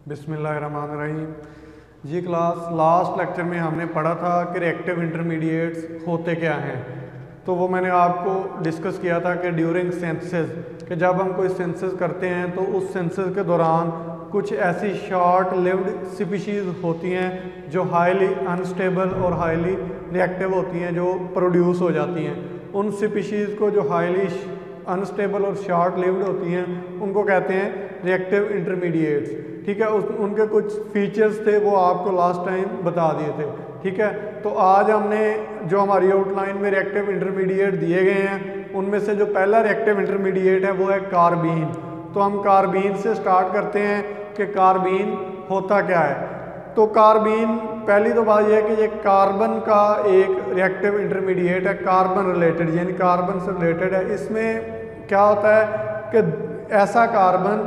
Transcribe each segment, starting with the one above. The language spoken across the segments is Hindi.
बिस्मिल्लाहिर्रहमानिर्रहीम। जी क्लास लास्ट लेक्चर में हमने पढ़ा था कि रिएक्टिव इंटरमीडिएट्स होते क्या हैं। तो वो मैंने आपको डिस्कस किया था कि ड्यूरिंग सिंथेसिस, कि जब हम कोई सिंथेसिस करते हैं तो उस सिंथेसिस के दौरान कुछ ऐसी शॉर्ट लिव्ड स्पीशीज़ होती हैं जो हाईली अनस्टेबल और हाईली रिएक्टिव होती हैं, जो प्रोड्यूस हो जाती हैं। उन स्पीशीज़ को जो हाईली अनस्टेबल और शॉर्ट लिव्ड होती हैं उनको कहते हैं रिएक्टिव इंटरमीडिएट्स। ठीक है, उनके कुछ फीचर्स थे वो आपको लास्ट टाइम बता दिए थे। ठीक है, तो आज हमने जो हमारी आउटलाइन में रिएक्टिव इंटरमीडिएट दिए गए हैं उनमें से जो पहला रिएक्टिव इंटरमीडिएट है वो है कार्बीन। तो हम कार्बीन से स्टार्ट करते हैं कि कार्बीन होता क्या है। तो कार्बीन, पहली तो बात यह है कि ये कार्बन का एक रिएक्टिव इंटरमीडिएट है, कार्बन रिलेटेड, यानी कार्बन से रिलेटेड है। इसमें क्या होता है कि ऐसा कार्बन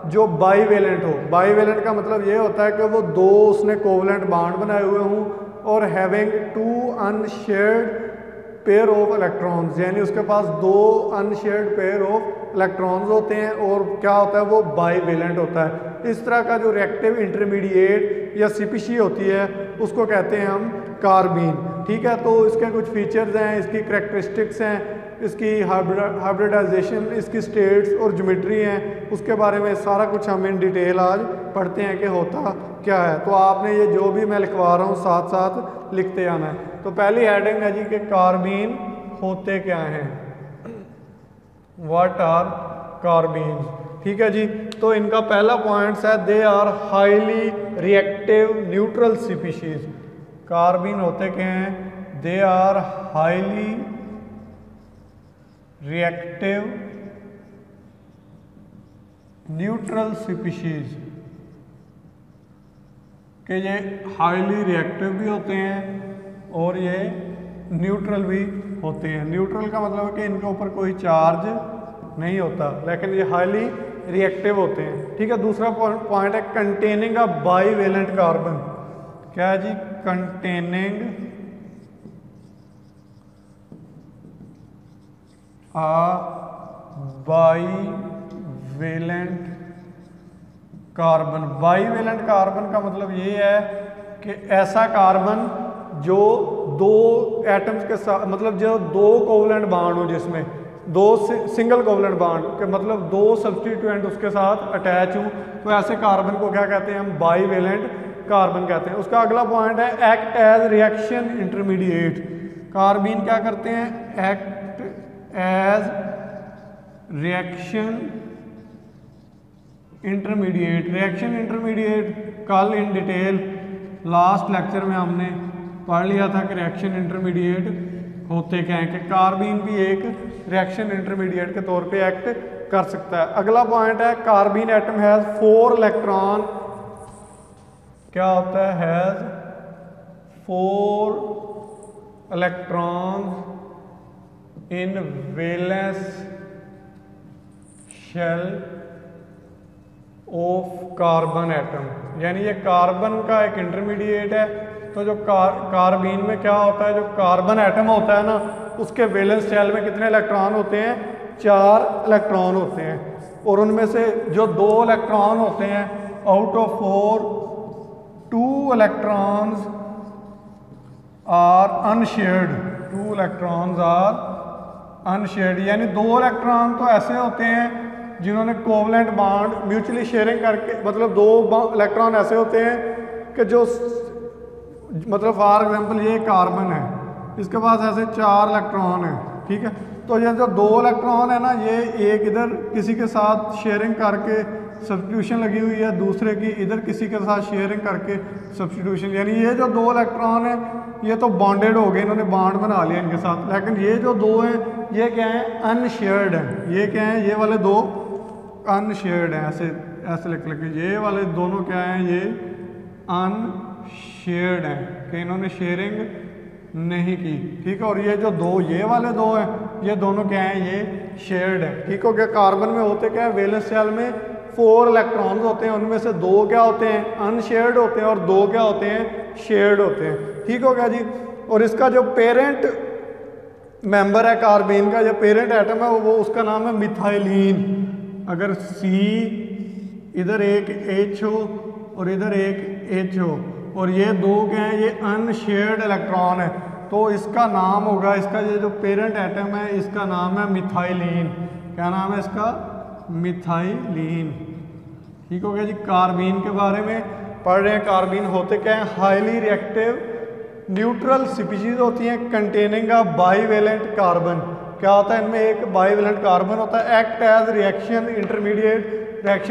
जो बाईवेलेंट हो। बाईवेलेंट का मतलब ये होता है कि वो दो उसने कोवलेंट बॉन्ड बनाए हुए हों और having two unshared pair of electrons, यानी उसके पास दो अनशेयर्ड पेयर ऑफ इलेक्ट्रॉन्स होते हैं और क्या होता है वो बाईवेलेंट होता है। इस तरह का जो रिएक्टिव इंटरमीडिएट या स्पीशी होती है उसको कहते हैं हम कार्बीन। ठीक है, तो इसके कुछ फीचर्स हैं, इसकी करैक्टरिस्टिक्स हैं, इसकी हाइब्रिडाइजेशन, इसकी स्टेट्स और ज्योमेट्री हैं, उसके बारे में सारा कुछ हम इन डिटेल आज पढ़ते हैं कि होता क्या है। तो आपने ये जो भी मैं लिखवा रहा हूँ साथ साथ लिखते आना है। तो पहली हेडिंग है जी कि कार्बीन होते क्या हैं, व्हाट आर कार्बीन्स। ठीक है जी, तो इनका पहला पॉइंट्स है they are highly reactive neutral species. Carbene होते क्या हैं, they are highly reactive neutral species, कि ये हाईली रिएक्टिव भी होते हैं और ये न्यूट्रल भी होते हैं। न्यूट्रल का मतलब है कि इनके ऊपर कोई चार्ज नहीं होता, लेकिन ये हाईली रिएक्टिव होते हैं। ठीक है, दूसरा पॉइंट है कंटेनिंग अ बाईवेलेंट कार्बन। क्या है जी, containing bivalent carbon. Bivalent carbon का मतलब ये है कि ऐसा कार्बन जो दो एटम्स के साथ, मतलब जो दो कोवलेंट बॉन्ड हो, जिसमें दो सिंगल कोवलेंट बॉन्ड के मतलब दो सब्स्टिट्यूएंट उसके साथ अटैच हो, तो ऐसे कार्बन को क्या कहते हैं हम, बाईवेलेंट कार्बन कहते हैं। उसका अगला पॉइंट है act as reaction intermediate. Carbene क्या करते हैं, act as reaction intermediate. Reaction intermediate कल इन डिटेल लास्ट लेक्चर में हमने पढ़ लिया था कि रिएक्शन इंटरमीडिएट होते क्या हैं, कि कार्बीन भी एक रिएक्शन इंटरमीडिएट के तौर पे एक्ट कर सकता है। अगला पॉइंट है कार्बीन एटम हैज 4 इलेक्ट्रॉन। क्या होता है, has 4 electrons in valence shell of carbon atom, यानी ये कार्बन का एक इंटरमीडिएट है। तो जो कार्बीन में क्या होता है, जो कार्बन एटम होता है ना, उसके वैलेंस शेल में कितने इलेक्ट्रॉन होते हैं, 4 इलेक्ट्रॉन होते हैं। और उनमें से जो 2 इलेक्ट्रॉन होते हैं out of 4, 2 electrons are unshared. 2 electrons are unshared, यानी 2 इलेक्ट्रॉन तो ऐसे होते हैं जिन्होंने कोवलेंट बॉन्ड म्यूचुअली शेयरिंग करके, मतलब 2 इलेक्ट्रॉन ऐसे होते हैं कि जो, मतलब फॉर एग्जांपल ये कार्बन है, इसके पास ऐसे 4 इलेक्ट्रॉन है। ठीक है, तो ये जो 2 इलेक्ट्रॉन है ना, ये एक इधर किसी के साथ शेयरिंग करके सब्स्टिट्यूशन लगी हुई है, दूसरे की इधर किसी के साथ शेयरिंग करके सब्स्टिट्यूशन, यानी ये जो 2 इलेक्ट्रॉन है ये तो बॉन्डेड हो गए, इन्होंने बॉन्ड बना लिया इनके साथ। लेकिन ये जो 2 हैं ये क्या है, अनशेयर्ड है। ये क्या है, ये वाले 2 अनशेयर्ड हैं, ऐसे ऐसे लिख लिखे। ये वाले दोनों क्या हैं, ये अनशेयर्ड हैं, कि इन्होंने शेयरिंग नहीं की। ठीक है, और ये जो 2, ये वाले 2 हैं, ये दोनों क्या हैं, ये शेयर्ड है। ठीक हो गया। कार्बन में होते क्या है, वैलेंस शेल में 4 इलेक्ट्रॉन्स होते हैं, उनमें से 2 क्या होते हैं, अनशेयर्ड होते हैं, और 2 क्या होते हैं, शेयर्ड होते हैं। ठीक हो गया जी। और इसका जो पेरेंट मेंबर है कार्बीन का, जो पेरेंट एटम है वो उसका नाम है मिथाइलिन। अगर C इधर एक H हो और इधर एक H हो, और ये दो क्या है, ये अनशेयर्ड इलेक्ट्रॉन है, तो इसका नाम होगा, इसका ये जो पेरेंट एटम है इसका नाम है मिथाइलिन। क्या नाम है इसका? मिथाइलिन। ठीक हो गया जी। कार्बीन के बारे में पढ़ रहे हैं। कार्बीन होते क्या है? हाईली रिएक्टिव न्यूट्रल स्पीशीज होती हैं कंटेनिंग अ बाईवेलेंट कार्बन। क्या होता है इनमें? एक बाईवेलेंट कार्बन होता है। एक्ट एज रिएक्शन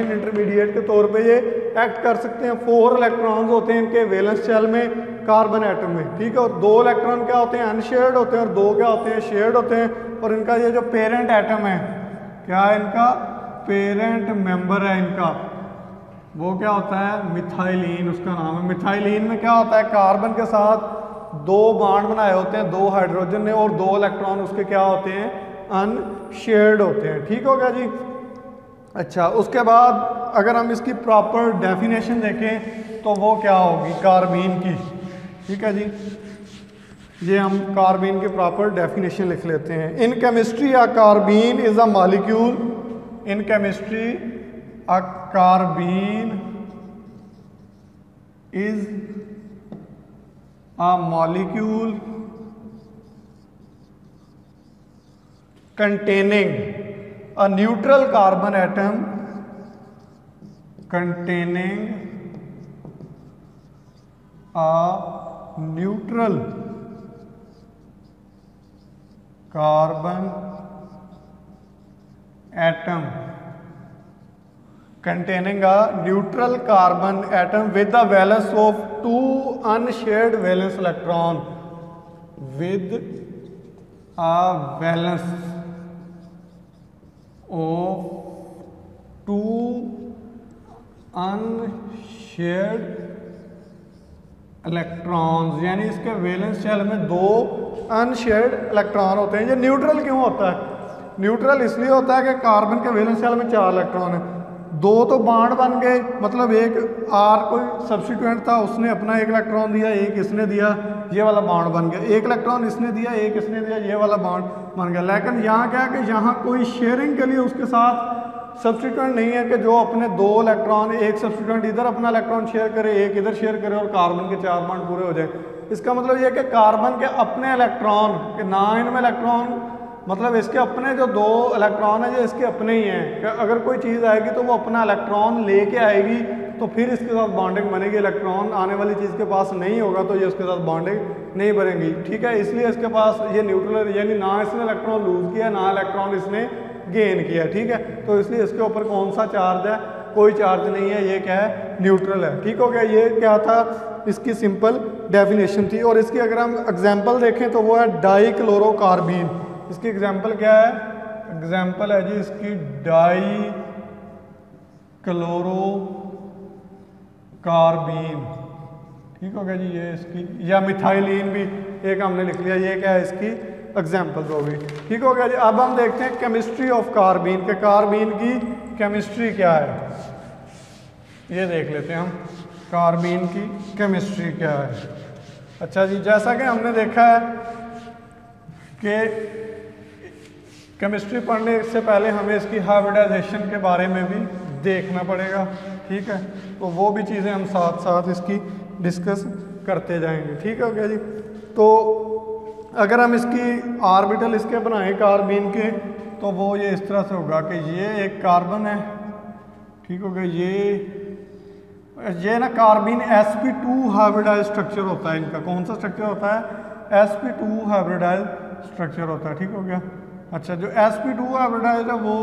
इंटरमीडिएट के तौर पे ये एक्ट कर सकते हैं। 4 इलेक्ट्रॉन्स होते हैं इनके वैलेंस शेल में कार्बन एटम में, ठीक है। और 2 इलेक्ट्रॉन क्या होते हैं? अनशेयर्ड होते हैं, और 2 क्या होते हैं? शेयर्ड होते हैं। और इनका ये जो पेरेंट एटम है, क्या है इनका? पेरेंट मेंबर है इनका, वो क्या होता है? मिथाइलिन उसका नाम है। मिथाइलिन में क्या होता है? कार्बन के साथ 2 बॉन्ड बनाए होते हैं 2 हाइड्रोजन ने, और 2 इलेक्ट्रॉन उसके क्या होते हैं? अनशेयर्ड होते हैं। ठीक हो गया जी। अच्छा, उसके बाद अगर हम इसकी प्रॉपर डेफिनेशन देखें तो वो क्या होगी कार्बीन की। ठीक है जी, ये हम कार्बीन की प्रॉपर डेफिनेशन लिख लेते हैं। In chemistry a carbene is a molecule. In chemistry a carbene is a molecule containing a neutral carbon atom containing a neutral carbon atom containing a neutral carbon atom with the valence of 2 unshared valence electron with a valence of 2 unshared electrons, यानी इसके वैलेंस शेल में 2 अनशेयर्ड इलेक्ट्रॉन होते हैं। ये न्यूट्रल क्यों होता है? न्यूट्रल इसलिए होता है कि कार्बन के वैलेंस शेल में 4 इलेक्ट्रॉन है, 2 तो बॉन्ड बन गए, मतलब एक आर कोई सब्स्टिट्यूएंट था उसने अपना 1 इलेक्ट्रॉन दिया, एक इसने दिया, ये वाला बॉन्ड बन गया। 1 इलेक्ट्रॉन इसने दिया, एक इसने दिया, ये वाला बॉन्ड बन गया। लेकिन यहाँ क्या है कि यहाँ कोई शेयरिंग के लिए उसके साथ सब्स्टिट्यूएंट नहीं है कि जो अपने 2 इलेक्ट्रॉन, एक सब्स्टिट्यूएंट इधर अपना इलेक्ट्रॉन शेयर करे, एक इधर शेयर करे और कार्बन के 4 बॉन्ड पूरे हो जाए। इसका मतलब ये है कि कार्बन के अपने इलेक्ट्रॉन के ना इनमें इलेक्ट्रॉन, मतलब इसके अपने जो 2 इलेक्ट्रॉन है ये इसके अपने ही हैं कि अगर कोई चीज़ आएगी तो वो अपना इलेक्ट्रॉन लेके आएगी तो फिर इसके साथ बॉन्डिंग बनेगी। इलेक्ट्रॉन आने वाली चीज़ के पास नहीं होगा तो ये उसके साथ बॉन्डिंग नहीं बनेगी। ठीक है, इसलिए इसके पास ये न्यूट्रल, यानी ना इसने इलेक्ट्रॉन लूज किया ना इलेक्ट्रॉन इसने गेन किया। ठीक है, तो इसलिए इसके ऊपर कौन सा चार्ज है? कोई चार्ज नहीं है, ये क्या है? न्यूट्रल है। ठीक हो गया। ये क्या था? इसकी सिंपल डेफिनेशन थी। और इसकी अगर हम एग्जाम्पल देखें तो वो है डाईक्लोरोकार्बीन। इसकी एग्जाम्पल क्या है? एग्जाम्पल है जी इसकी डाईक्लोरोकार्बीन। ठीक हो गया जी, ये इसकी, या मिथाइलिन भी एक हमने लिख लिया, ये क्या है? इसकी एग्जाम्पल्स हो गई। ठीक हो गया जी। अब हम देखते हैं केमिस्ट्री ऑफ कार्बीन के, कार्बीन की केमिस्ट्री क्या है, ये देख लेते हैं हम। कार्बीन की केमिस्ट्री क्या है? अच्छा जी, जैसा कि हमने देखा है कि केमिस्ट्री पढ़ने से पहले हमें इसकी हाइब्रिडाइजेशन के बारे में भी देखना पड़ेगा। ठीक है, तो वो भी चीज़ें हम साथ साथ इसकी डिस्कस करते जाएंगे। ठीक हो गया जी। तो अगर हम इसकी ऑर्बिटल इसके बनाएं कार्बीन के, तो वो ये इस तरह से होगा कि ये एक कार्बन है। ठीक हो गया। ये ना कार्बीन sp2 हाइब्रिडाइज स्ट्रक्चर होता है इनका। कौन सा स्ट्रक्चर होता है? sp2 हाइब्रिडाइज स्ट्रक्चर होता है। ठीक हो गया। अच्छा, जो sp2 हाइब्रिडाइज है वो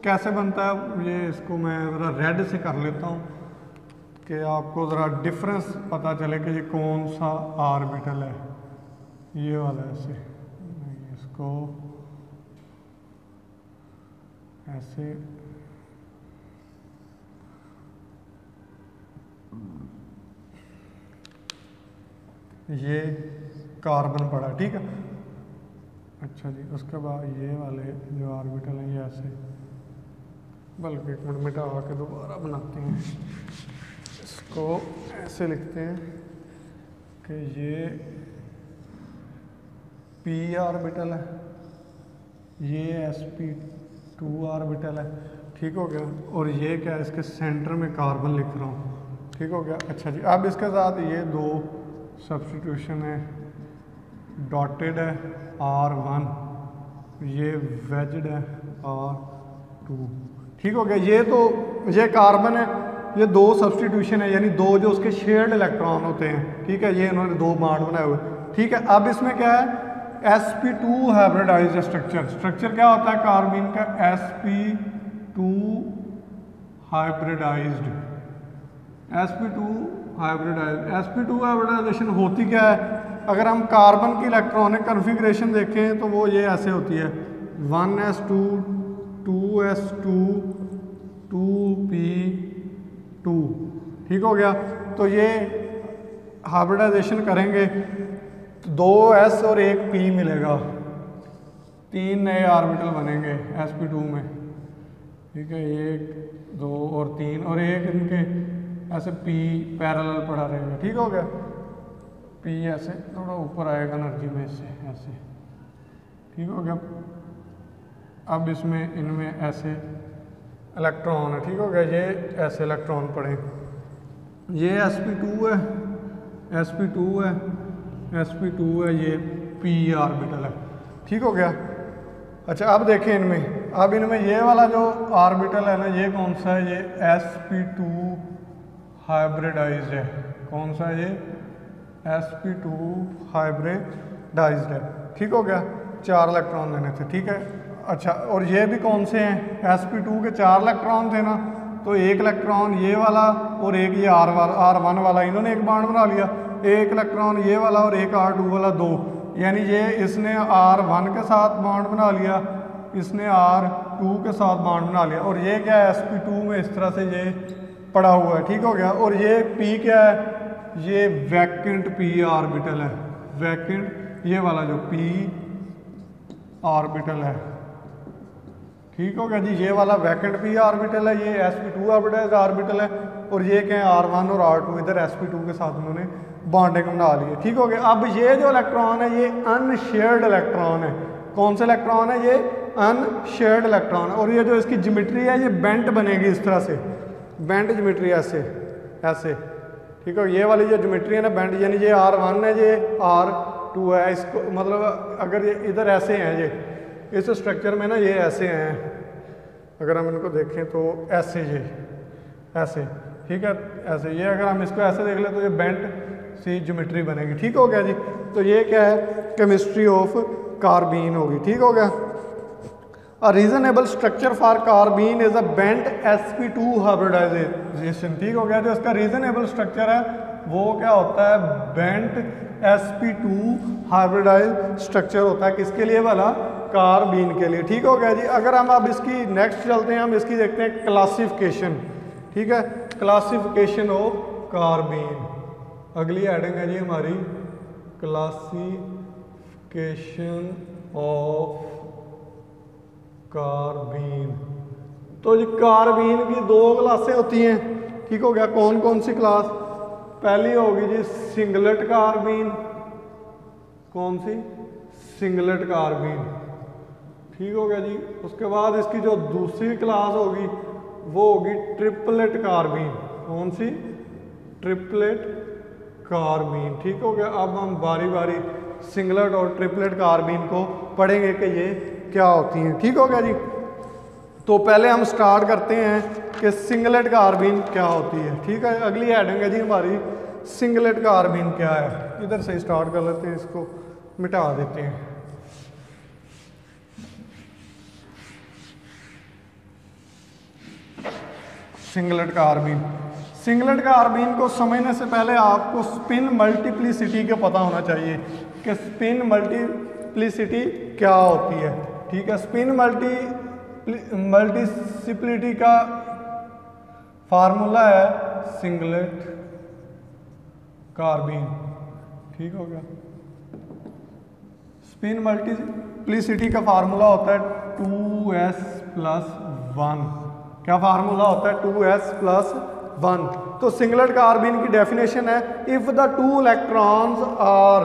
कैसे बनता है? ये इसको मैं ज़रा रेड से कर लेता हूँ कि आपको ज़रा डिफरेंस पता चले कि ये कौन सा ऑर्बिटल है। ये वाला ऐसे, इसको ऐसे, ये कार्बन पड़ा। ठीक है। अच्छा जी, उसके बाद ये वाले जो ऑर्बिटल हैं ये ऐसे, बल्कि एक मिनट मिटा के दोबारा बनाते हैं, इसको ऐसे लिखते हैं कि ये p ऑर्बिटल है, ये sp2 ऑर्बिटल है। ठीक हो गया। और ये क्या है? इसके सेंटर में कार्बन लिख रहा हूँ, ठीक हो गया। अच्छा जी, अब इसके साथ ये दो सब्स्टिट्यूशन है, डॉटेड है R1, ये वेज्ड है R2, ठीक हो गया। ये कार्बन है, ये दो सब्स्टिट्यूशन है, यानी दो जो उसके शेयर्ड इलेक्ट्रॉन होते हैं, ठीक है, ये इन्होंने दो बॉन्ड बनाए हुए, ठीक है। अब इसमें क्या है, sp2 हाइब्रिडाइज्ड स्ट्रक्चर क्या होता है कार्बन का, sp2 हाइब्रिडाइज्ड, sp2 हाइब्रिडाइजेशन होती क्या है, अगर हम कार्बन की इलेक्ट्रॉनिक कन्फिग्रेशन देखें तो वो ये ऐसे होती है 1s2 2s2 2p2, ठीक हो गया। तो ये हाइब्रिडाइजेशन करेंगे तो 2s और 1 p मिलेगा, 3 नए ऑर्बिटल बनेंगे sp2 में, ठीक है, 1 2 और 3 और एक इनके ऐसे p पैरेलल पड़ा रहेगा, ठीक हो गया। p ऐसे थोड़ा ऊपर आएगा एनर्जी में से ऐसे, ठीक हो गया। अब इसमें इनमें ऐसे इलेक्ट्रॉन है, ठीक हो गया, ये ऐसे इलेक्ट्रॉन पड़े, ये sp2 है, sp2 है, sp2 है, ये p ऑर्बिटल है, ठीक हो गया। अच्छा, अब देखें इनमें, अब इनमें ये वाला जो ऑर्बिटल है ना, ये कौन सा है, ये sp2 हाइब्रिडाइज्ड है, कौन सा है ये, sp2 हाइब्रिडाइज्ड है, ठीक हो गया। 4 इलेक्ट्रॉन लेने थे, ठीक है। अच्छा, और ये भी कौन से हैं, sp2 के 4 इलेक्ट्रॉन थे ना, तो एक इलेक्ट्रॉन ये वाला और एक ये R1 वाला, इन्होंने एक बॉन्ड बना लिया, एक इलेक्ट्रॉन ये वाला और एक R2 वाला 2, यानी ये इसने R1 के साथ बॉन्ड बना लिया, इसने R2 के साथ बॉन्ड बना लिया, और ये क्या है, sp2 में इस तरह से ये पड़ा हुआ है, ठीक हो गया। और ये p क्या है, ये वैकेंट p ऑर्बिटल है, वैकेंट ये वाला जो p ऑर्बिटल है, ठीक हो गया जी, ये वाला वैकेंट p ऑर्बिटल है, ये sp2 ऑर्बिटल है, और ये क्या है R1 और R2 इधर sp2 के साथ उन्होंने बॉन्डिंग बना ली है, ठीक हो गया। अब ये जो इलेक्ट्रॉन है ये अनशेयर्ड इलेक्ट्रॉन है, कौन सा इलेक्ट्रॉन है, ये अनशेयर्ड इलेक्ट्रॉन है, और ये जो इसकी ज्योमेट्री है ये बेंट बनेगी इस तरह से, बेंट ज्योमेट्री ऐसे ऐसे, ठीक है। ये वाली जो ज्योमेट्री है ना बेंट, यानी ये R1 है, ये R2 है, इसको मतलब अगर ये इधर ऐसे हैं, ये इस स्ट्रक्चर में ना ये ऐसे हैं, अगर हम इनको देखें तो ऐसे, ये ऐसे, ठीक है, ऐसे, ये अगर हम इसको ऐसे देख लें तो ये बेंट सी ज्योमेट्री बनेगी, ठीक हो गया जी। तो ये क्या है, केमिस्ट्री ऑफ कार्बीन होगी, ठीक हो गया। A reasonable structure for carbene is a bent sp2 hybridization, ठीक हो गया। जो इसका रीजनेबल स्ट्रक्चर है वो क्या होता है, बेंट sp2 हाइब्रिडाइज स्ट्रक्चर होता है, किसके लिए वाला, कार्बीन के लिए, ठीक हो गया जी। अगर हम अब इसकी नेक्स्ट चलते हैं, हम इसकी देखते हैं क्लासिफिकेशन, ठीक है, क्लासिफिकेशन ऑफ कार्बीन, अगली हेडिंग है जी हमारी क्लासिफिकेशन ऑफ कार्बीन। तो जी कार्बीन की 2 क्लासें होती हैं, ठीक हो गया। कौन कौन सी क्लास, पहली होगी जी सिंगलेट कार्बीन, कौन सी, सिंगलेट कार्बीन, ठीक हो गया जी। उसके बाद इसकी जो दूसरी क्लास होगी वो होगी ट्रिपलेट कार्बीन, कौन सी, ट्रिपलेट कार्बीन, ठीक हो गया। अब हम बारी बारी सिंगलेट और ट्रिपलेट कार्बीन को पढ़ेंगे कि ये क्या होती हैं, ठीक हो गया जी। तो पहले हम स्टार्ट करते हैं कि सिंगलेट कार्बीन क्या होती है, ठीक है। अगली हेडिंग है जी हमारी सिंगलेट कार्बीन क्या है, इधर से स्टार्ट कर लेते हैं, इसको मिटा देते हैं। सिंगलेट कार्बीन, सिंगलेट कार्बीन को समझने से पहले आपको स्पिन मल्टीप्लिसिटी का पता होना चाहिए कि स्पिन मल्टीप्लिसिटी क्या होती है, ठीक है। स्पिन मल्टीप्लिसिटी का फार्मूला है सिंगलेट कार्बीन, ठीक हो गया। स्पिन मल्टीप्लिसिटी का फार्मूला होता है 2s+1, क्या फार्मूला होता है, 2s+1। तो सिंगलेट कार्बीन की डेफिनेशन है, if the 2 electrons are,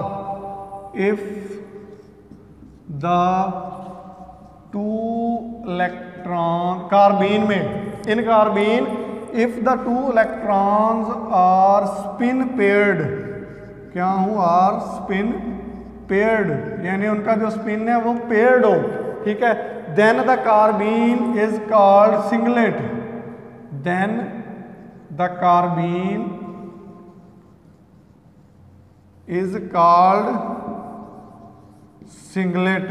if the 2 electron carbene में, in carbene if the two electrons are spin paired, क्या हूँ, आर स्पिन पेयर्ड, यानी उनका जो स्पिन है वो पेयर्ड हो, ठीक है, then the carbene is called singlet, then the carbene is called singlet.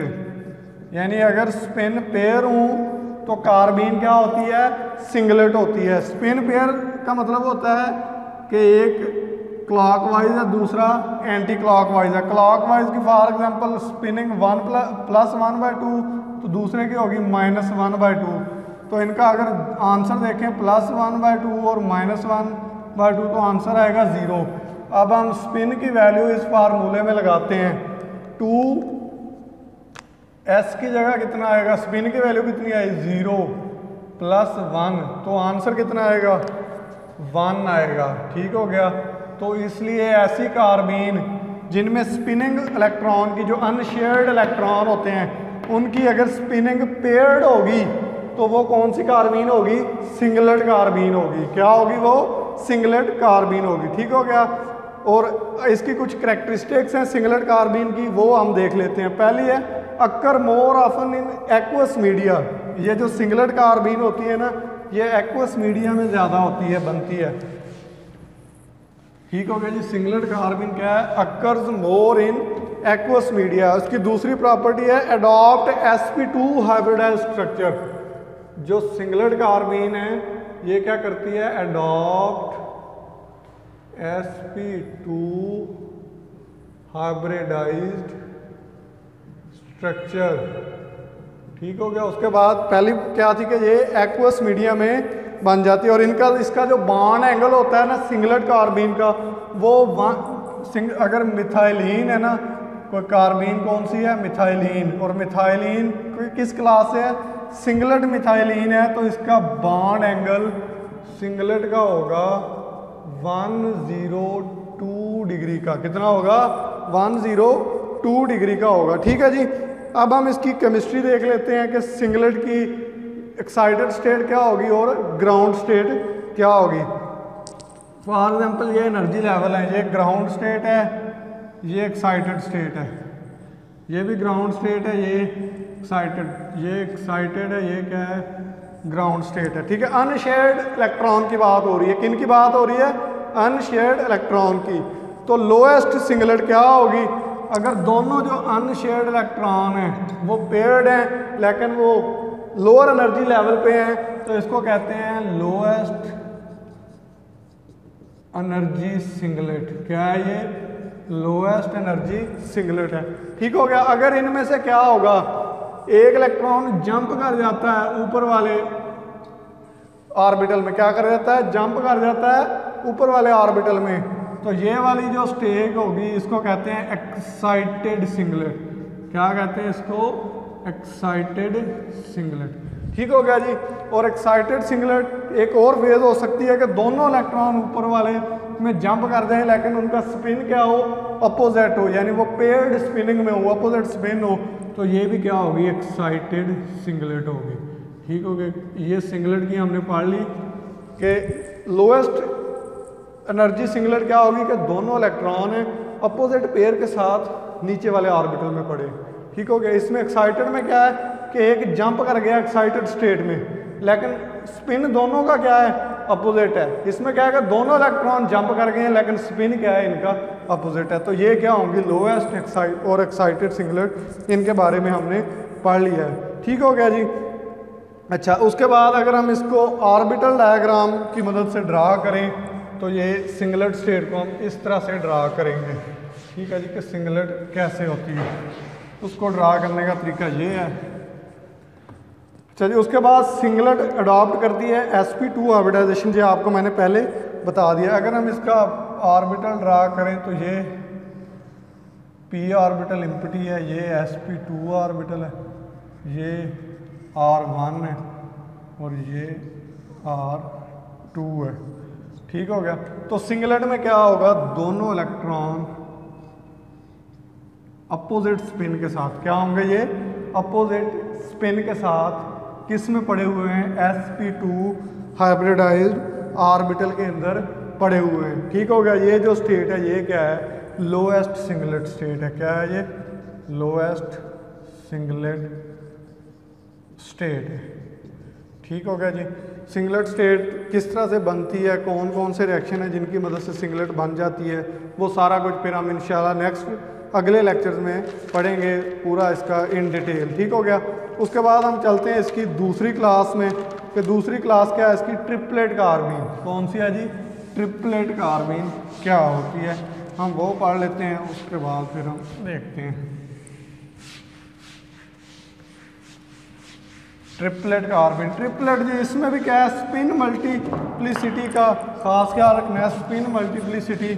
यानी अगर स्पिन पेयर हूं तो कार्बीन क्या होती है, सिंगलेट होती है। स्पिन पेयर का मतलब होता है कि एक क्लॉकवाइज है, दूसरा एंटी क्लॉकवाइज है। क्लॉकवाइज की फॉर एग्जांपल स्पिनिंग 1 + 1/2 तो दूसरे की होगी -1/2। तो इनका अगर आंसर देखें +1/2 और -1/2 तो आंसर आएगा 0। अब हम स्पिन की वैल्यू इस फार्मूले में लगाते हैं, 2s की जगह कितना आएगा, स्पिन की वैल्यू कितनी आई, 0 + 1, तो आंसर कितना आएगा, 1 आएगा। ठीक हो गया। तो इसलिए ऐसी कार्बीन जिनमें स्पिनिंग इलेक्ट्रॉन की, जो अनशेयर्ड इलेक्ट्रॉन होते हैं, उनकी अगर स्पिनिंग पेयर्ड होगी तो वो कौन सी कार्बीन होगी, सिंगलेट कार्बीन होगी। क्या होगी वो, सिंगलेट कार्बीन होगी। ठीक हो गया। और इसकी कुछ करैक्टरिस्टिक्स हैं सिंगलेट कार्बीन की, वो हम देख लेते हैं। पहली है occur more often in aqueous media. ये जो सिंगलेट कार्बीन होती है ना, ये एक्वस मीडिया में ज़्यादा होती है, बनती है। ठीक हो गया जी। सिंगलेट कार्बीन क्या है, occurs more in aqueous media. उसकी दूसरी प्रॉपर्टी है अडॉप्ट sp2 हाइब्रिडाइज स्ट्रक्चर। जो सिंगलेट कार्बीन है ये क्या करती है, अडॉप्ट sp2 हाइब्रिडाइज्ड स्ट्रक्चर। ठीक हो गया। उसके बाद पहली क्या थी कि ये एक्वस मीडिया में बन जाती है। और इसका जो बॉन्ड एंगल होता है ना सिंगलेट कार्बीन का, वो अगर मिथाइलिन है ना, कोई कार्बीन कौन सी है, मिथाइलिन, और मिथाइलिन किस क्लास से है, सिंगलेट मिथाइलिन है, तो इसका बॉन्ड एंगल सिंगलेट का होगा 102 डिग्री का। कितना होगा, 102 डिग्री का होगा। ठीक है जी। अब हम इसकी केमिस्ट्री देख लेते हैं कि सिंगलेट की एक्साइटेड स्टेट क्या होगी और ग्राउंड स्टेट क्या होगी। फॉर एग्जांपल ये एनर्जी लेवल है, ये ग्राउंड स्टेट है, ये एक्साइटेड स्टेट है, ये भी ग्राउंड स्टेट है, ये एक्साइटेड है, ये क्या है, ग्राउंड स्टेट है। ठीक है। अनशेयर्ड इलेक्ट्रॉन की बात हो रही है। किन की बात हो रही है, अनशेयर्ड इलेक्ट्रॉन की। तो लोएस्ट सिंगलेट क्या होगी, अगर दोनों जो अनशेयर्ड इलेक्ट्रॉन हैं वो पेयर्ड हैं लेकिन वो लोअर एनर्जी लेवल पे हैं, तो इसको कहते हैं लोएस्ट एनर्जी सिंगलेट। क्या है ये, लोएस्ट एनर्जी सिंगलेट है। ठीक हो गया। अगर इनमें से क्या होगा, एक इलेक्ट्रॉन जंप कर जाता है ऊपर वाले ऑर्बिटल में, क्या कर जाता है, जंप कर जाता है ऊपर वाले ऑर्बिटल में, तो ये वाली जो स्टेट होगी इसको कहते हैं एक्साइटेड सिंगलेट। क्या कहते हैं इसको, एक्साइटेड सिंगलेट। ठीक हो गया जी। और एक्साइटेड सिंगलेट एक और फेज हो सकती है कि दोनों इलेक्ट्रॉन ऊपर वाले में जंप कर जाए लेकिन उनका स्पिन क्या हो, अपोजिट हो, यानी वो पेयर्ड स्पिनिंग में हो, अपोजिट स्पिन हो, तो ये भी क्या होगी, एक्साइटेड सिंगलेट होगी। ठीक हो गया। ये सिंगलेट की हमने पढ़ ली कि लोएस्ट एनर्जी सिंगलेट क्या होगी कि दोनों इलेक्ट्रॉन हैं अपोजिट पेयर के साथ नीचे वाले ऑर्बिटल में पड़े। ठीक हो गया। इसमें एक्साइटेड में क्या है कि एक जंप कर गया एक्साइटेड स्टेट में, लेकिन स्पिन दोनों का क्या है, अपोजिट है। इसमें क्या है कि दोनों इलेक्ट्रॉन जंप कर गए हैं लेकिन स्पिन क्या है, इनका अपोजिट है। तो ये क्या होंगी, लोएस्ट और एक्साइटेड सिंगलेट, इनके बारे में हमने पढ़ लिया है। ठीक हो गया जी। अच्छा, उसके बाद अगर हम इसको ऑर्बिटल डायग्राम की मदद से ड्रा करें तो ये सिंगलेट स्टेट को हम इस तरह से ड्रा करेंगे। ठीक है जी, कि सिंगलेट कैसे होती है, उसको ड्रा करने का तरीका ये है। चलिए, उसके बाद सिंगलेट अडॉप्ट करती है sp2 हाइब्रिडाइजेशन, जो आपको मैंने पहले बता दिया। अगर हम इसका ऑर्बिटल ड्रा करें तो ये p ऑर्बिटल एम्प्टी है, ये sp2 ऑर्बिटल है, ये r1 है और ये r2 है। ठीक हो गया। तो सिंगलेट में क्या होगा, दोनों इलेक्ट्रॉन अपोजिट स्पिन के साथ क्या होंगे, ये अपोजिट स्पिन के साथ किस में पड़े हुए हैं, sp2 हाइब्रिडाइज्ड ऑर्बिटल के अंदर पड़े हुए हैं। ठीक हो गया। ये जो स्टेट है ये क्या है, लोएस्ट सिंगलेट स्टेट है। क्या है ये, लोएस्ट सिंगलेट स्टेट है। ठीक हो गया जी। सिंगलेट स्टेट किस तरह से बनती है, कौन कौन से रिएक्शन है जिनकी मदद से सिंगलेट बन जाती है, वो सारा कुछ फिर हम इंशाल्लाह नेक्स्ट अगले लेक्चर्स में पढ़ेंगे पूरा इसका इन डिटेल। ठीक हो गया। उसके बाद हम चलते हैं इसकी दूसरी क्लास में, कि दूसरी क्लास क्या है इसकी, ट्रिपलेट कार्बीन। कौन सी है जी, ट्रिपलेट कार्बीन क्या होती है, हम वो पढ़ लेते हैं, उसके बाद फिर हम देखते हैं। ट्रिपलेट कार्बन, ट्रिपलेट जी इसमें भी क्या है, स्पिन मल्टीप्लिसिटी का खास ख्याल रखना है। स्पिन मल्टीप्लिसिटी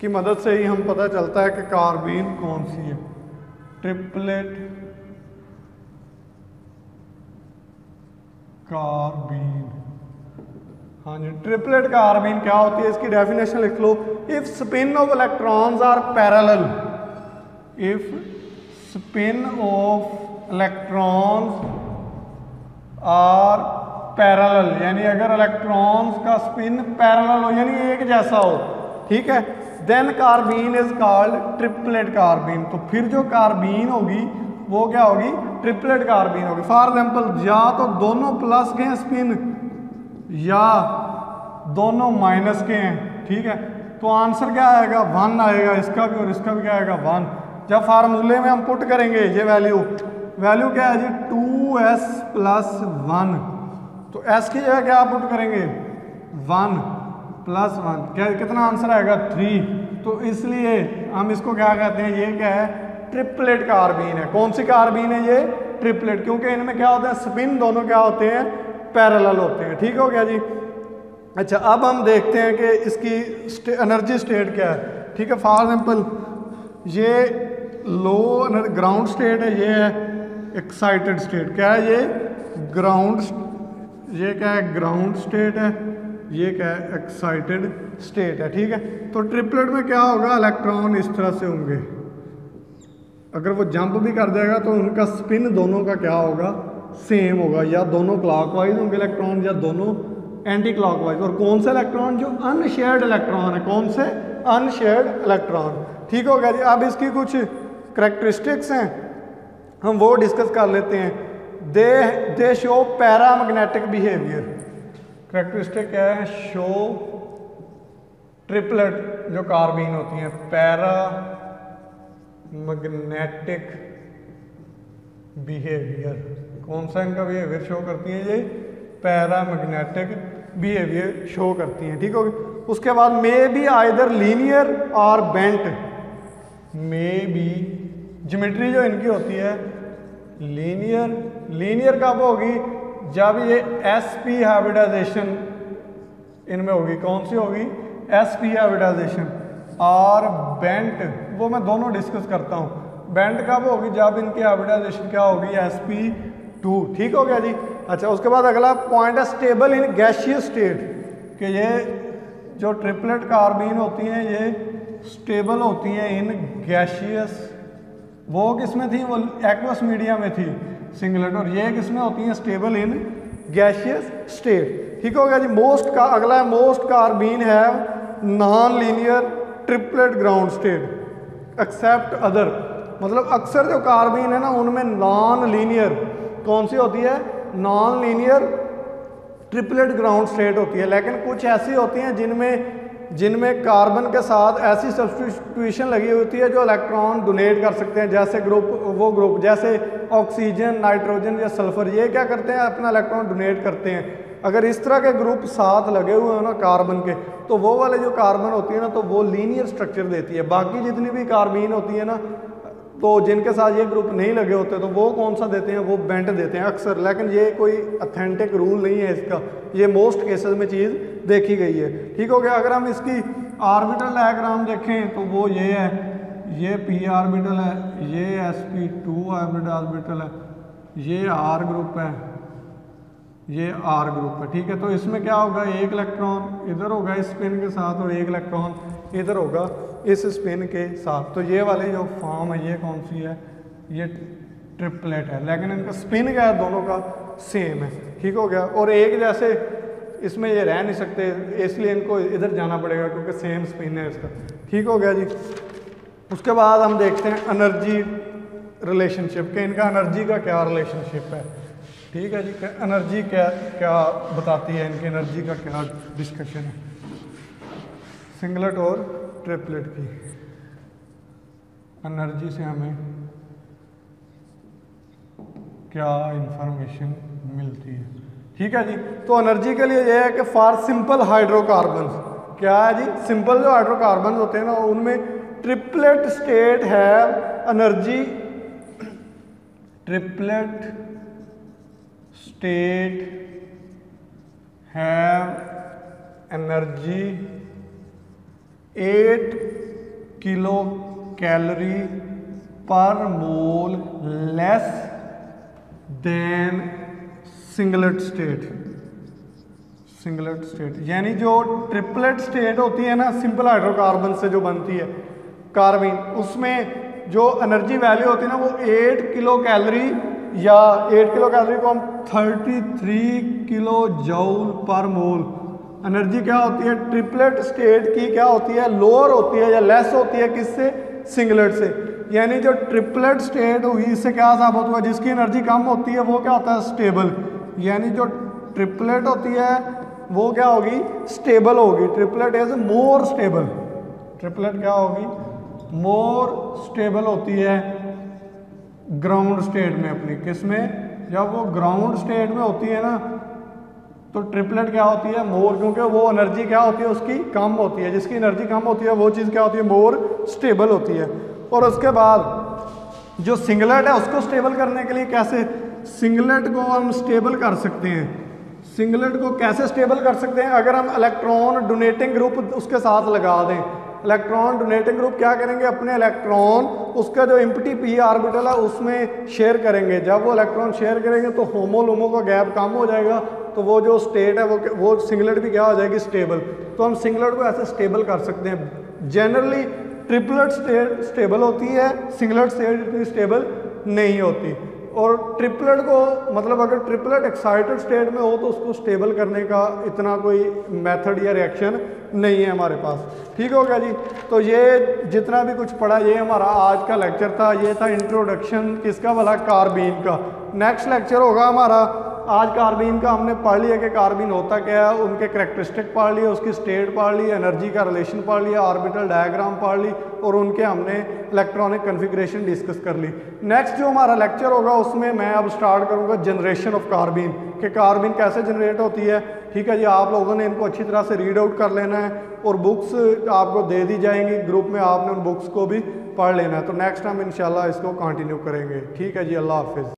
की मदद से ही हम पता चलता है कि कार्बीन कौन सी है। ट्रिपलेट कार्बीन, हाँ जी, ट्रिपलेट कार्बीन क्या होती है, इसकी डेफिनेशन लिख लो। If spin of electrons are parallel, if spin of electrons are parallel, यानी अगर इलेक्ट्रॉन्स का स्पिन पैरेलल हो यानी एक जैसा हो, ठीक है, then carbene is called triplet carbene. तो फिर जो कार्बीन होगी वो क्या होगी, ट्रिपलेट कार्बीन होगी। फॉर एग्जाम्पल या तो दोनों प्लस के हैं स्पिन या दोनों माइनस के हैं, ठीक है, तो आंसर क्या आएगा, 1 आएगा, इसका भी और इसका भी क्या आएगा, 1। जब फार्मूले में हम पुट करेंगे ये वैल्यू क्या है जी 2s + 1, तो s की जगह क्या पुट करेंगे 1 + 1, क्या कितना आंसर आएगा 3। तो इसलिए हम इसको क्या कहते हैं, ये क्या है, ट्रिपलेट कार्बीन है। कौन सी कार्बीन है ये, ट्रिपलेट, क्योंकि इनमें क्या होता है, स्पिन दोनों क्या होते हैं, पैरेलल होते हैं। ठीक हो गया जी। अच्छा, अब हम देखते हैं कि इसकी एनर्जी स्टेट क्या है। ठीक है, फॉर एग्जाम्पल ये लो ग्राउंड स्टेट है, ये है एक्साइटेड स्टेट। क्या है ये ग्राउंड, ये क्या है ग्राउंड स्टेट है, ये क्या है एक्साइटेड स्टेट है। ठीक है, तो ट्रिपलेट में क्या होगा, इलेक्ट्रॉन इस तरह से होंगे, अगर वो जंप भी कर देगा तो उनका स्पिन दोनों का क्या होगा, सेम होगा, या दोनों क्लॉकवाइज होंगे इलेक्ट्रॉन या दोनों एंटी क्लॉकवाइज। और कौन से इलेक्ट्रॉन, जो अनशेयर्ड इलेक्ट्रॉन है, कौन से अनशेयर्ड इलेक्ट्रॉन। ठीक हो गया जी। अब इसकी कुछ करेक्टरिस्टिक्स हैं, हम वो डिस्कस कर लेते हैं। दे शो पैरामैग्नेटिक बिहेवियर। करेक्टरिस्टिक क्या है, शो ट्रिपलेट जो कार्बीन होती हैं पैरा मैग्नेटिक बिहेवियर। कौन सा इनका बिहेवियर शो करती हैं, ये पैरामैग्नेटिक बिहेवियर शो करती हैं। ठीक हो गया। उसके बाद मे बी आइदर लीनियर और बेंट, मे बी ज्योमेट्री जो इनकी होती है लीनियर कब होगी, जब ये sp हाइब्रिडाइजेशन इनमें होगी। कौन सी होगी, sp हाइब्रिडाइजेशन। और बेंट, वो मैं दोनों डिस्कस करता हूँ। बेंट कब होगी, जब इनकी हाइब्रिडाइजेशन क्या होगी, sp2। ठीक हो गया जी। अच्छा, उसके बाद अगला पॉइंट है स्टेबल इन गैसियस स्टेट, कि ये जो ट्रिपलेट कार्बीन होती हैं ये स्टेबल होती हैं इन गैसियस। वो किस में थी, वो एक्वस मीडिया में थी सिंगलेट, और ये किस में होती हैं, स्टेबल इन गैसियस स्टेट। ठीक हो गया जी। मोस्ट का अगला है, मोस्ट कार्बीन है non linear triplet ground state except other. मतलब अक्सर जो कार्बीन है ना उनमें नॉन लीनियर कौन सी होती है, non linear triplet ground state होती है। लेकिन कुछ ऐसी होती हैं जिनमें कार्बन के साथ ऐसी सब्स्टिट्यूशन लगी होती है जो इलेक्ट्रॉन डोनेट कर सकते हैं, जैसे ग्रुप जैसे ऑक्सीजन, नाइट्रोजन या सल्फर, ये क्या करते हैं, अपना इलेक्ट्रॉन डोनेट करते हैं। अगर इस तरह के ग्रुप साथ लगे हुए हो ना कार्बन के, तो वो वाले जो कार्बन होती है ना, तो वो लीनियर स्ट्रक्चर देती है। बाकी जितनी भी कार्बीन होती है ना, तो जिनके साथ ये ग्रुप नहीं लगे होते, तो वो कौन सा देते हैं, वो बेंट देते हैं अक्सर। लेकिन ये कोई अथेंटिक रूल नहीं है इसका, ये मोस्ट केसेस में चीज़ देखी गई है। ठीक हो गया। अगर हम इसकी ऑर्बिटल डायग्राम देखें तो वो ये है, ये p ऑर्बिटल है, ये sp2 ऑर्बिटल है, ये r ग्रुप है, ये r ग्रुप है। ठीक है, तो इसमें क्या होगा, एक इलेक्ट्रॉन इधर होगा इस स्पिन के साथ और एक इलेक्ट्रॉन इधर होगा इस स्पिन के साथ। तो ये वाली जो फॉर्म है ये कौन सी है, ये ट्रिपलेट है, लेकिन इनका स्पिन क्या है, दोनों का सेम है। ठीक हो गया। और एक जैसे इसमें ये रह नहीं सकते, इसलिए इनको इधर जाना पड़ेगा क्योंकि सेम स्पिन है इसका। ठीक हो गया जी। उसके बाद हम देखते हैं एनर्जी रिलेशनशिप के इनका एनर्जी का क्या रिलेशनशिप है। ठीक है जी, एनर्जी क्या क्या बताती है, इनकी एनर्जी का क्या डिस्कशन है सिंगलेट और ट्रिपलेट की एनर्जी से हमें क्या इंफॉर्मेशन मिलती है। ठीक है जी, तो एनर्जी के लिए यह है कि फॉर सिंपल हाइड्रोकार्बन, क्या है जी, सिंपल जो हाइड्रोकार्बन होते हैं ना उनमें ट्रिपलेट स्टेट है energy, triplet state have energy 8 kilo calorie पर mole less than singlet state. Singlet state यानी जो ट्रिपलेट स्टेट होती है ना सिंपल हाइड्रोकार्बन से जो बनती है कार्बन, उसमें जो एनर्जी वैल्यू होती है ना वो 8 किलो कैलोरी, या 8 किलो कैलोरी को हम 33 किलो जूल पर मोल एनर्जी क्या होती है ट्रिपलेट स्टेट की, क्या होती है लोअर होती है या लेस होती है किससे, सिंगलेट से। यानी जो ट्रिपलेट स्टेट हुई इससे क्या साबित हुआ, जिसकी एनर्जी कम होती है वो क्या होता है स्टेबल, यानी जो ट्रिपलेट होती है वो क्या होगी स्टेबल होगी। Triplet is more stable, triplet क्या होगी मोर स्टेबल होती है ग्राउंड स्टेट में अपनी, किसमें, जब वो ग्राउंड स्टेट में होती है ना तो ट्रिपलेट क्या होती है मोर, क्योंकि वो एनर्जी क्या होती है उसकी कम होती है, जिसकी एनर्जी कम होती है वो चीज़ क्या होती है मोर स्टेबल होती है। और उसके बाद जो सिंगलेट है उसको स्टेबल करने के लिए कैसे, सिंगलेट को हम स्टेबल कर सकते हैं, सिंगलेट को कैसे स्टेबल कर सकते हैं, अगर हम इलेक्ट्रॉन डोनेटिंग ग्रुप उसके साथ लगा दें। इलेक्ट्रॉन डोनेटिंग ग्रुप क्या करेंगे, अपने इलेक्ट्रॉन उसका जो एम्प्टी पी ऑर्बिटल है उसमें शेयर करेंगे। जब वो इलेक्ट्रॉन शेयर करेंगे तो होमो लोमो का गैप कम हो जाएगा, तो वो जो स्टेट है वो सिंगलेट भी क्या हो जाएगी स्टेबल। तो हम सिंगलेट को ऐसे स्टेबल कर सकते हैं। जनरली ट्रिपलेट स्टेट स्टेबल होती है, सिंगलेट स्टेट इतनी स्टेबल नहीं होती। और ट्रिपलेट को मतलब अगर ट्रिपलेट एक्साइटेड स्टेट में हो तो उसको स्टेबल करने का इतना कोई मेथड या रिएक्शन नहीं है हमारे पास। ठीक हो गया जी। तो ये जितना भी कुछ पढ़ा ये हमारा आज का लेक्चर था, ये था इंट्रोडक्शन किसका वाला, कार्बीन का। नेक्स्ट लेक्चर होगा हमारा, आज कार्बीन का हमने पढ़ लिया कि कार्बीन होता क्या है, उनके करैक्टरिस्टिक पढ़ लिए, उसकी स्टेट पढ़ ली, एनर्जी का रिलेशन पढ़ लिया, ऑर्बिटल डायग्राम पढ़ ली और उनके हमने इलेक्ट्रॉनिक कन्फिग्रेशन डिस्कस कर ली। नेक्स्ट जो हमारा लेक्चर होगा उसमें मैं अब स्टार्ट करूंगा जनरेशन ऑफ कार्बीन, कि कार्बीन कैसे जनरेट होती है। ठीक है जी, आप लोगों ने इनको अच्छी तरह से रीड आउट कर लेना है और बुक्स आपको दे दी जाएंगी ग्रुप में, आपने उन बुक्स को भी पढ़ लेना है। तो नेक्स्ट हम इंशाल्लाह इसको कंटिन्यू करेंगे। ठीक है जी, अल्लाह हाफिज़।